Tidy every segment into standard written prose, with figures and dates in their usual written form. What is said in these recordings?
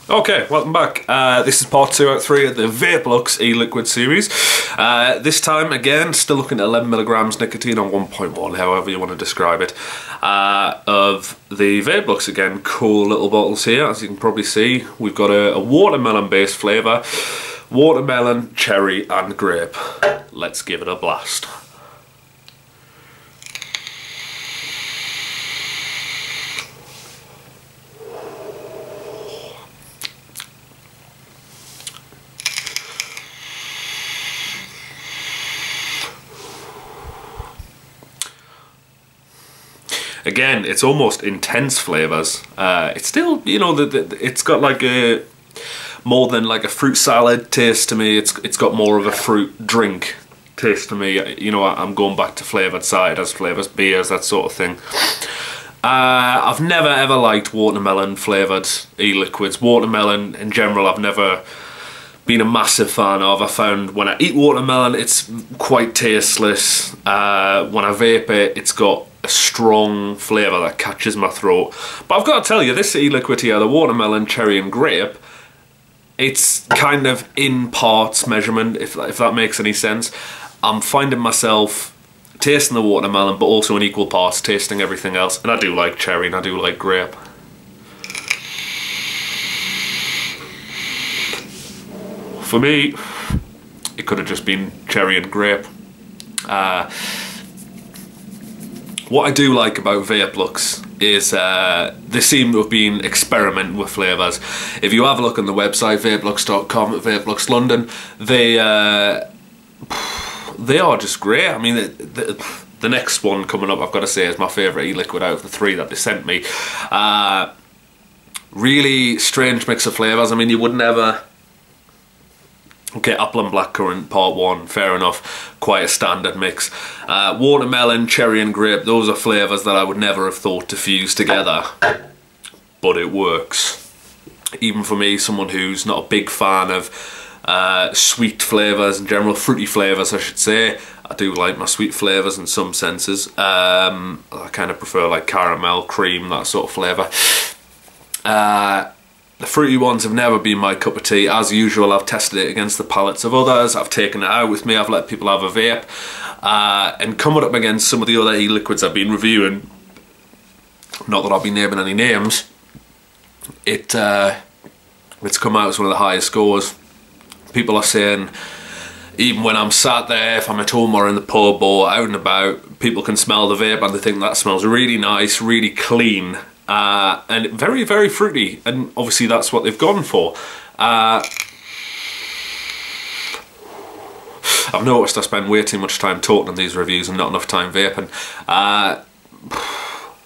Okay, welcome back. This is part 2 out of 3 of the Vapelux e-liquid series. This time, again, still looking at 11 milligrams nicotine on 1.1, however you want to describe it, of the Vapelux again. Cool little bottles here. As you can probably see, we've got a watermelon-based flavour. Watermelon, cherry and grape. Let's give it a blast. Again, it's almost intense flavours. It's still, you know, it's got like a more than like a fruit salad taste to me. It's got more of a fruit drink taste to me. You know, I'm going back to flavoured ciders, flavours, beers, that sort of thing. I've never ever liked watermelon flavoured e-liquids. Watermelon in general, I've never been a massive fan of. I found when I eat watermelon, it's quite tasteless. When I vape it, it's got a strong flavour that catches my throat. But I've got to tell you, this e-liquid here, the watermelon, cherry and grape, it's kind of in parts measurement, if that makes any sense. I'm finding myself tasting the watermelon, but also in equal parts tasting everything else. And I do like cherry and I do like grape. For me, it could have just been cherry and grape. What I do like about Vapelux is they seem to have been experimenting with flavours. If you have a look on the website, vapelux.com, Vapelux London, they are just great. I mean, the next one coming up, I've got to say, is my favourite e-liquid out of the 3 that they sent me. Really strange mix of flavours. I mean, you would never... Okay, apple and blackcurrant, part 1, fair enough, quite a standard mix. Watermelon, cherry and grape, those are flavours that I would never have thought to fuse together, but it works. Even for me, someone who's not a big fan of sweet flavours in general, fruity flavours I should say. I do like my sweet flavours in some senses. I kind of prefer like caramel, cream, that sort of flavour. The fruity ones have never been my cup of tea. As usual, I've tested it against the palates of others. I've taken it out with me. I've let people have a vape. And coming up against some of the other e-liquids I've been reviewing, not that I'll be naming any names, it's come out as one of the highest scores. People are saying, even when I'm sat there, if I'm at home or in the pub or out and about, people can smell the vape and they think that smells really nice, really clean. And very, very fruity, and obviously that's what they've gone for. I've noticed I spend way too much time talking on these reviews and not enough time vaping.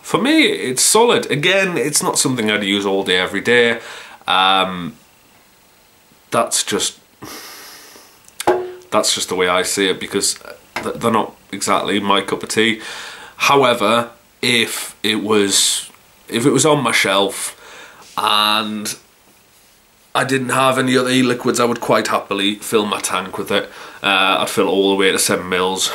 For me, it's solid. Again, it's not something I'd use all day, every day. That's just the way I see it, because they're not exactly my cup of tea. However, if it was on my shelf and I didn't have any other e-liquids, I would quite happily fill my tank with it. I'd fill it all the way to 7 mils.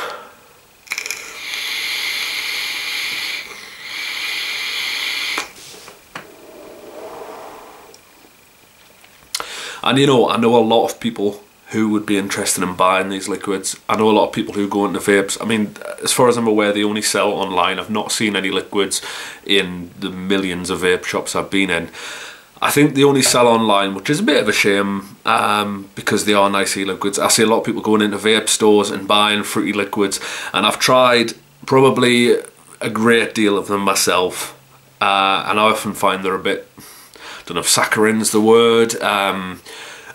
And you know, I know a lot of people who would be interested in buying these liquids. I know a lot of people who go into vapes. I mean, as far as I'm aware, they only sell online. I've not seen any liquids in the millions of vape shops I've been in. I think they only sell online, which is a bit of a shame, because they are nice e-liquids. I see a lot of people going into vape stores and buying fruity liquids, and I've tried probably a great deal of them myself, and I often find they're a bit, I don't know if saccharin's the word,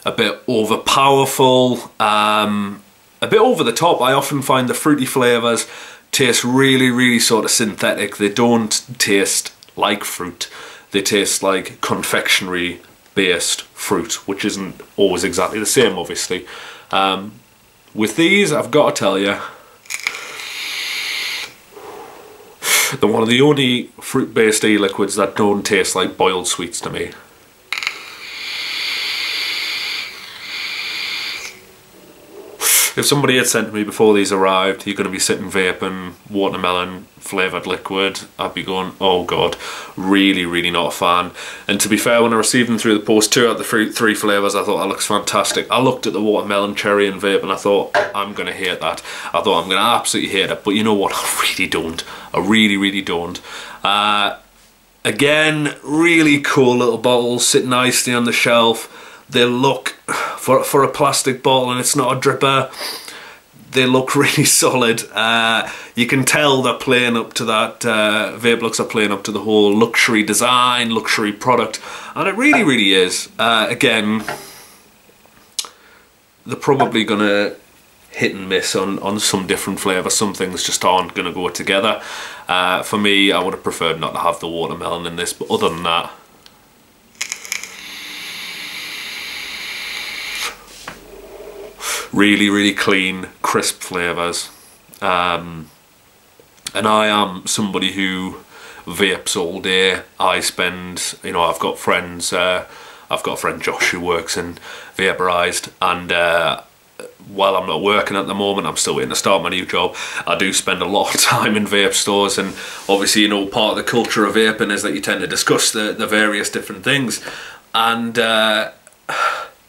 a bit overpowerful, a bit over the top. I often find the fruity flavours taste really, really sort of synthetic. They don't taste like fruit. They taste like confectionery based fruit, which isn't always exactly the same, obviously. With these, I've got to tell you, they're one of the only fruit based e-liquids that don't taste like boiled sweets to me. If somebody had said to me before these arrived, you're going to be sitting vaping watermelon flavoured liquid, I'd be going, oh god, really, really not a fan. And to be fair, when I received them through the post, 2 out of the three flavours, I thought that looks fantastic. I looked at the watermelon, cherry and vape and I thought, I'm going to hate that. I thought I'm going to absolutely hate it. But you know what, I really don't. I really, really don't. Again, really cool little bottles, sit nicely on the shelf. They look, for a plastic bottle and it's not a dripper, they look really solid. You can tell they're playing up to that, Vapelux are playing up to the whole luxury design, luxury product, and it really, really is. Again, they're probably going to hit and miss on some different flavours. Some things just aren't going to go together. For me, I would have preferred not to have the watermelon in this, but other than that, really, really clean, crisp flavours. And I am somebody who vapes all day. I spend, you know, I've got friends, I've got a friend Josh who works in Vaporized, and while I'm not working at the moment, I'm still waiting to start my new job, I do spend a lot of time in vape stores, and obviously, you know, part of the culture of vaping is that you tend to discuss the various different things, and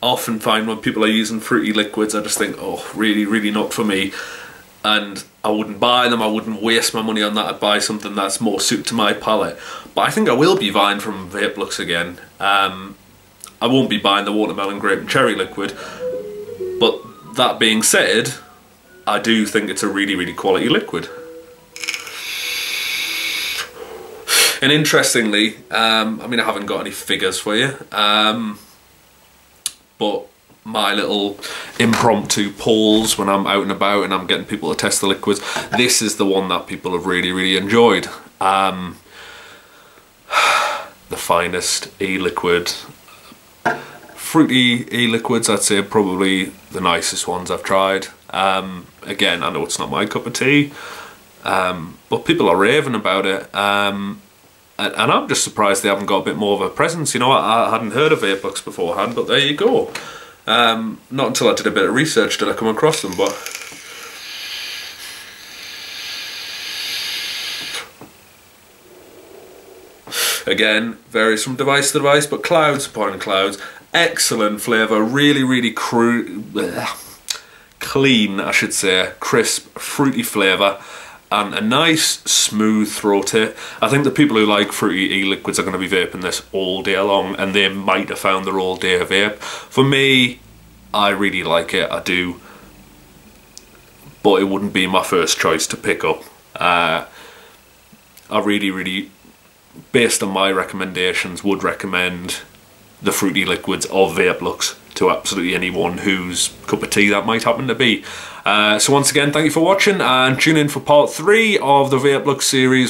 often find when people are using fruity liquids, I just think, oh, really, really not for me. And I wouldn't buy them, I wouldn't waste my money on that, I'd buy something that's more suited to my palate. But I think I will be buying from Vapelux again. I won't be buying the watermelon, grape and cherry liquid, but that being said, I do think it's a really, really quality liquid. And interestingly, I mean, I haven't got any figures for you, but my little impromptu polls when I'm out and about and I'm getting people to test the liquids, this is the one that people have really, really enjoyed. The finest e-liquid. Fruity e-liquids, I'd say, probably the nicest ones I've tried. Again, I know it's not my cup of tea, but people are raving about it. And I'm just surprised they haven't got a bit more of a presence. You know, I hadn't heard of Vapelux beforehand, but there you go. Not until I did a bit of research did I come across them, but again, varies from device to device, but clouds upon clouds. Excellent flavour, really, really clean, I should say, crisp, fruity flavour, and a nice smooth throat hit. I think the people who like fruity e-liquids are going to be vaping this all day long, and they might have found their all day vape. For me, I really like it, I do, but it wouldn't be my first choice to pick up. I really, really, based on my recommendations, would recommend the fruity liquids of Vapelux to absolutely anyone whose cup of tea that might happen to be. So once again, thank you for watching, and tune in for part 3 of the Vapelux series